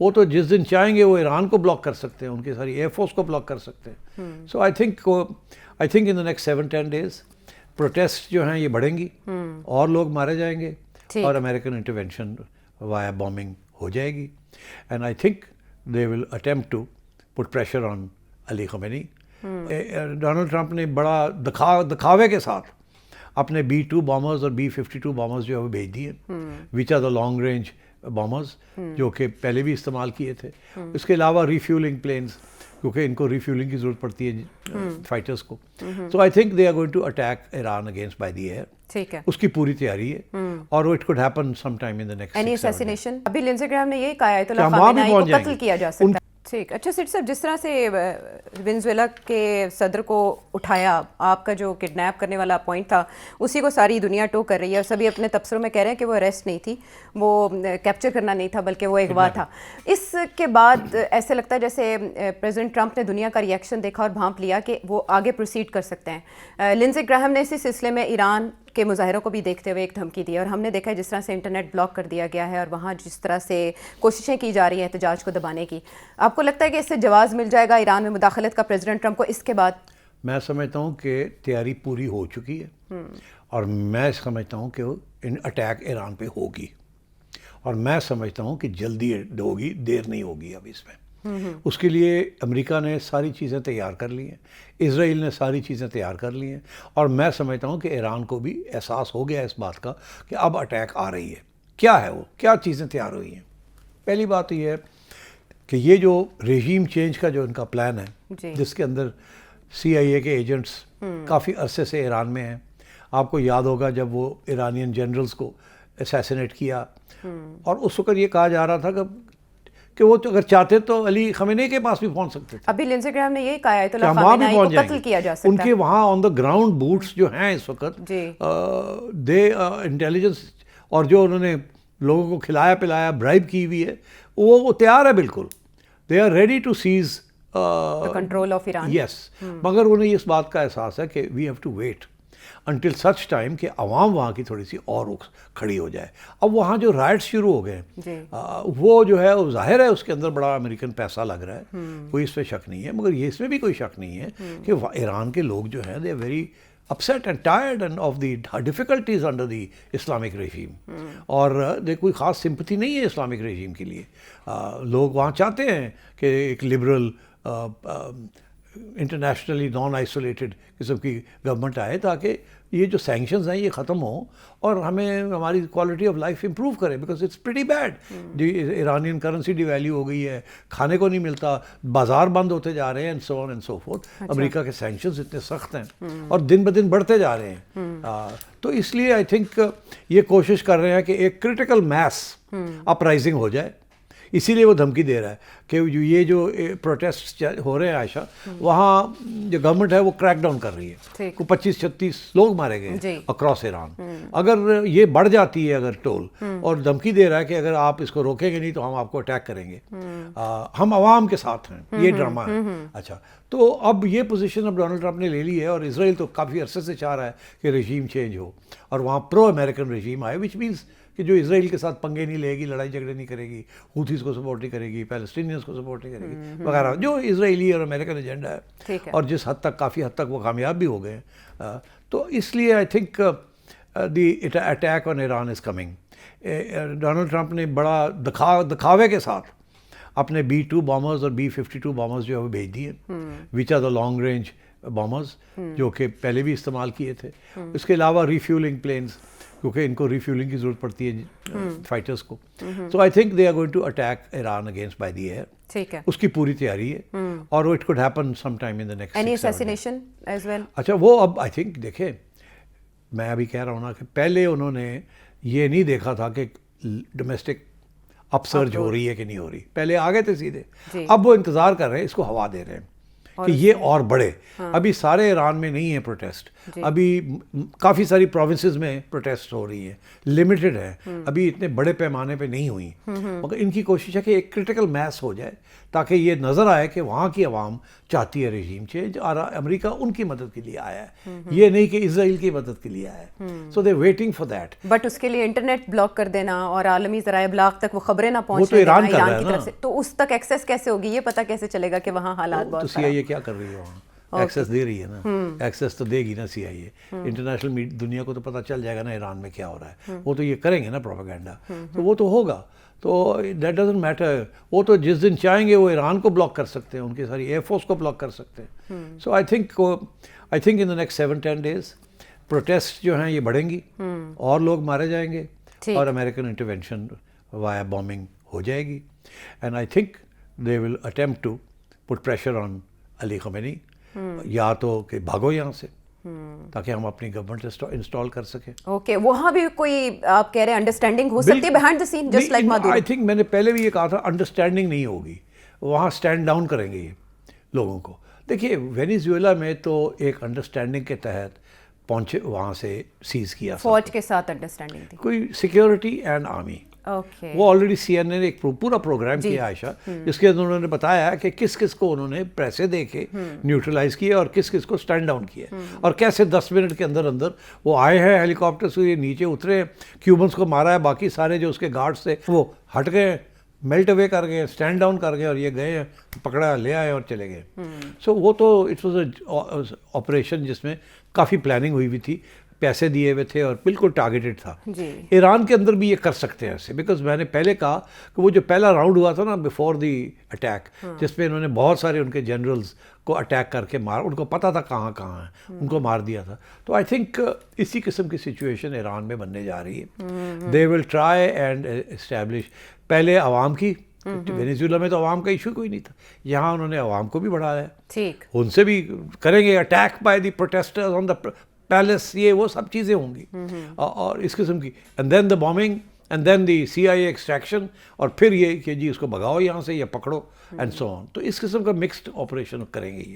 وہ تو جس دن چاہیں گے وہ ایران کو بلاک کر سکتے ہیں، ان کی ساری ایئر فورس کو بلاک کر سکتے ہیں. So I think in the next 7-10 days protest جو ہیں یہ بڑھیں گی اور لوگ مارے جائیں گے اور امریکن انٹرونشن وایا بامبنگ ہو جائے گی. And I think they will attempt to put pressure on Ali Khamenei. Donald Trump نے بڑا دکھاوے کے ساتھ اپنے B-2 بامرز اور B-52 بامرز جو ہے وہ بھیج دیے، which are the long range bombers جو کہ پہلے بھی استعمال کیے تھے. اس کے علاوہ ریفیولنگ پلینز، کیونکہ ان کو ریفیولنگ کی ضرورت پڑتی ہے فائٹرز کو. So I think they are going to attack Iran against by the year. ٹھیک ہے، اس کی پوری تیاری ہے اور it could happen some time in the next. Any assassination ابھی لنزے گراہم نے یہی کہا ہے تو خامنہ کو قتل کیا جا سکتا ہے. ٹھیک. اچھا سیٹ صاحب، جس طرح سے وینزویلا کے صدر کو اٹھایا، آپ کا جو کڈنیپ کرنے والا پوائنٹ تھا اسی کو ساری دنیا ٹو کر رہی ہے اور سبھی اپنے تبصروں میں کہہ رہے ہیں کہ وہ اریسٹ نہیں تھی، وہ کیپچر کرنا نہیں تھا بلکہ وہ اغوا تھا. اس کے بعد ایسے لگتا ہے جیسے پریزیڈنٹ ٹرمپ نے دنیا کا ریئیکشن دیکھا اور بھانپ لیا کہ وہ آگے پروسیڈ کر سکتے ہیں. لنزے گراہم نے اسی سلسلے میں ایران کے مظاہروں کو بھی دیکھتے ہوئے ایک دھمکی دی اور ہم نے دیکھا ہے جس طرح سے انٹرنیٹ بلاک کر دیا گیا ہے اور وہاں جس طرح سے کوششیں کی جا رہی ہیں احتجاج کو دبانے کی. آپ کو لگتا ہے کہ اس سے جواز مل جائے گا ایران میں مداخلت کا پریزیڈنٹ ٹرمپ کو اس کے بعد؟ میں سمجھتا ہوں کہ تیاری پوری ہو چکی ہے اور میں سمجھتا ہوں کہ اٹیک ایران پہ ہوگی اور میں سمجھتا ہوں کہ جلدی ہوگی، دیر نہیں ہوگی اب اس میں. اس کے لیے امریکہ نے ساری چیزیں تیار کر لی ہیں، اسرائیل نے ساری چیزیں تیار کر لی ہیں اور میں سمجھتا ہوں کہ ایران کو بھی احساس ہو گیا اس بات کا کہ اب اٹیک آ رہی ہے. کیا ہے وہ، کیا چیزیں تیار ہوئی ہیں؟ پہلی بات یہ ہے کہ یہ جو ریژیم چینج کا جو ان کا پلان ہے جس کے اندر CIA کے ایجنٹس کافی عرصے سے ایران میں ہیں. آپ کو یاد ہوگا جب وہ ایرانین جنرلز کو اسیسینیٹ کیا اور اس وقت یہ کہا جا رہا تھا کہ وہ تو اگر چاہتے تو علی خمینی کے پاس بھی پہنچ سکتے تھے. ابھی لنزے گراہم نے یہی کہا ہے تو خامنہ کو قتل کیا جا سکتا ہے. ان کے وہاں آن دا گراؤنڈ بوٹس جو ہیں اس وقت دے انٹیلیجنس اور جو انہوں نے لوگوں کو کھلایا پلایا برائب کی ہوئی ہے وہ تیار ہے بالکل. They are ready to seize control of Iran. Yes, مگر انہیں اس بات کا احساس ہے کہ we have to wait until such time کہ عوام وہاں کی تھوڑی سی اور کھڑی ہو جائے. اب وہاں جو رائٹس شروع ہو گئے وہ جو ہے وہ ظاہر ہے اس کے اندر بڑا امریکن پیسہ لگ رہا ہے، کوئی اس پہ شک نہیں ہے. مگر یہ اس میں بھی کوئی شک نہیں ہے کہ ایران کے لوگ جو ہیں they are very upset and tired and of the difficulties under the Islamic regime. اور کوئی خاص سمپتھی نہیں ہے اسلامک رجیم کے لیے. لوگ وہاں چاہتے ہیں کہ ایک لبرل انٹرنیشنلی نان آئسولیٹڈ قسم کی گورنمنٹ آئے تاکہ یہ جو سینکشنز ہیں یہ ختم ہوں اور ہماری کوالٹی آف لائف امپروو کرے، because it's pretty bad. Iranian currency devalue ہو گئی ہے، کھانے کو نہیں ملتا، بازار بند ہوتے جا رہے ہیں and so on and so forth. امریکہ کے سینکشنز اتنے سخت ہیں اور دن بدن بڑھتے جا رہے ہیں. تو اس لیے آئی تھنک یہ کوشش کر رہے ہیں کہ ایک کرٹیکل میس اپرائزنگ ہو جائے. اسی لیے وہ دھمکی دے رہا ہے کہ یہ جو پروٹیسٹ ہو رہے ہیں عائشہ، وہاں جو گورنمنٹ ہے وہ کریک ڈاؤن کر رہی ہے. 25-36 لوگ مارے گئے اکراس ایران. اگر یہ بڑھ جاتی ہے اگر ٹول اور دھمکی دے رہا ہے کہ اگر آپ اس کو روکیں گے نہیں تو ہم آپ کو اٹیک کریں گے، ہم عوام کے ساتھ ہیں، یہ ڈرامہ ہے. اچھا، تو اب یہ پوزیشن اب ڈونلڈ ٹرمپ نے لے لی ہے اور اسرائیل تو کافی عرصے سے چاہ رہا ہے کہ رجیم چینج ہو اور وہاں پرو امریکن رجیم آئے، وچ مینس کہ جو اسرائیل کے ساتھ پنگے نہیں لے گی، لڑائی جھگڑے نہیں کرے گی، ہوتھیز کو سپورٹ نہیں کرے گی، پیلسٹینینز کو سپورٹ نہیں کرے گی وغیرہ، جو اسرائیلی اور امریکن ایجنڈا ہے اور جس حد تک کافی حد تک وہ کامیاب بھی ہو گئے ہیں. تو اس لیے I think the attack on Iran is coming. Donald Trump نے بڑا دکھاوے کے ساتھ اپنے B-2 بامرز اور B-52 بامرز جو ہے وہ بھیج دیے، which are the long range bombers جو کہ پہلے بھی استعمال کیے تھے. اس کے علاوہ ریفیولنگ پلینز، کیونکہ ان کو ریفیولنگ کی ضرورت پڑتی ہے فائٹرز کو. So I think they are going to attack Iran against by the year. ٹھیک ہے، اس کی پوری تیاری ہے اور it could happen some time in the next. Any assassination as well. اچھا، وہ اب آئی تھنک دیکھیں، میں ابھی کہہ رہا ہوں نا کہ پہلے انہوں نے یہ نہیں دیکھا تھا کہ ڈومیسٹک اپ سرج ہو رہی ہے کہ نہیں ہو رہی، پہلے آ گئے تھے سیدھے. اب وہ انتظار کر رہے ہیں، اس کو ہوا دے رہے ہیں کہ یہ اور بڑھے. ابھی سارے ایران میں نہیں ہے پروٹیسٹ, ابھی کافی ساری پروونسز میں پروٹیسٹ ہو رہی ہیں, لمیٹڈ ہے, ابھی اتنے بڑے پیمانے پہ نہیں ہوئی, مگر ان کی کوشش ہے کہ ایک کرٹیکل میس ہو جائے تاکہ یہ نظر آئے کہ وہاں کی عوام چاہتی ہے رژیم چینج, اور امریکہ ان کی مدد کے لیے آیا ہے, یہ نہیں کہ اسرائیل کی مدد کے لیے آیا ہے. سو دے ویٹنگ فار دیٹ. بٹ اس کے لیے انٹرنیٹ بلاک کر دینا اور عالمی ذرائع ابلاغ تک وہ خبریں نہ پہنچ, وہ تو ایران کر رہا ہے نا, تو اس تک ایکسیس کیسے ہوگی, یہ پتہ کیسے چلے گا کہ وہاں حالات بہت خراب. تو CIA کیا کر رہی ہے وہاں, ایکسیس دے رہی ہے نا, ایکسیس تو دے گی نا CIA. انٹرنیشنل دنیا کو تو پتہ چل جائے گا نا ایران میں کیا ہو رہا ہے, وہ تو یہ کریں گے نا پروپیگنڈا, تو وہ تو ہوگا. تو دیٹ ڈزنٹ میٹر, وہ تو جس دن چاہیں گے وہ ایران کو بلاک کر سکتے ہیں, ان کی ساری ایئر فورس کو بلاک کر سکتے ہیں. So I think in the next 7-10 days protest جو ہیں یہ بڑھیں گی, اور لوگ مارے جائیں گے, اور امریکن انٹرونشن وایا بومبنگ ہو جائے گی. And I think they will attempt to put pressure on Ali Khamenei, یا تو کہ بھاگو یہاں سے تاکہ ہم اپنی گورنمنٹ انسٹال کر سکیں. اوکے, وہاں بھی کوئی آپ کہہ رہے ہیں انڈرسٹینڈنگ ہو سکتی ہے behind the scene just like Maduro. I think میں نے پہلے بھی یہ کہا تھا, انڈرسٹینڈنگ نہیں ہوگی, وہاں اسٹینڈ ڈاؤن کریں گے یہ لوگوں کو. دیکھیے وینیزویلا میں تو ایک انڈرسٹینڈنگ کے تحت پہنچے, وہاں سے سیز کیا, فوج کے ساتھ انڈرسٹینڈنگ تھی, کوئی سیکیورٹی اینڈ آرمی. وہ آلریڈی CNN نے ایک پورا پروگرام کیا عائشہ, جس کے اندر انہوں نے بتایا کہ کس کس کو انہوں نے پیسے دے کے نیوٹرلائز کیا اور کس کس کو اسٹینڈ ڈاؤن کیا, اور کیسے 10 منٹ کے اندر اندر وہ آئے ہیں ہیلی کاپٹر سے, یہ نیچے اترے, کیوبنس کو مارا ہے, باقی سارے جو اس کے گارڈز تھے وہ ہٹ گئے, میلٹ اوے کر گئے, اسٹینڈ ڈاؤن کر گئے, اور یہ گئے پکڑا لے آئے اور چلے گئے. سو وہ تو اٹ واز اے آپریشن جس میں کافی پلاننگ ہوئی ہوئی تھی, پیسے دیے ہوئے تھے, اور بالکل ٹارگیٹڈ تھا. ایران کے اندر بھی یہ کر سکتے ہیں ایسے, بیکاز میں نے پہلے کہا کہ وہ جو پہلا راؤنڈ ہوا تھا نا بیفور دی اٹیک, جس میں انہوں نے بہت سارے ان کے جنرلز کو اٹیک کر کے ان کو پتہ تھا کہاں کہاں ہیں, ان کو مار دیا تھا. تو آئی تھنک اسی قسم کی سچویشن ایران میں بننے جا رہی ہے. دے ول ٹرائی اینڈ اسٹیبلش پہلے عوام کی, وینیزویلا میں تو عوام کا ایشو کوئی نہیں تھا, یہاں انہوں نے عوام کو بھی بڑھایا ہے, ٹھیک, ان سے بھی کریں گے attack by the protesters on the palace, یہ وہ سب چیزیں ہوں گی, اور اس قسم کی. And then the bombing, and then the CIA extraction, اور پھر یہ کہ جی اس کو بھگاؤ یہاں سے یا پکڑو, اینڈ سو آن. تو اس قسم کا مکسڈ آپریشن کریں گے یہ.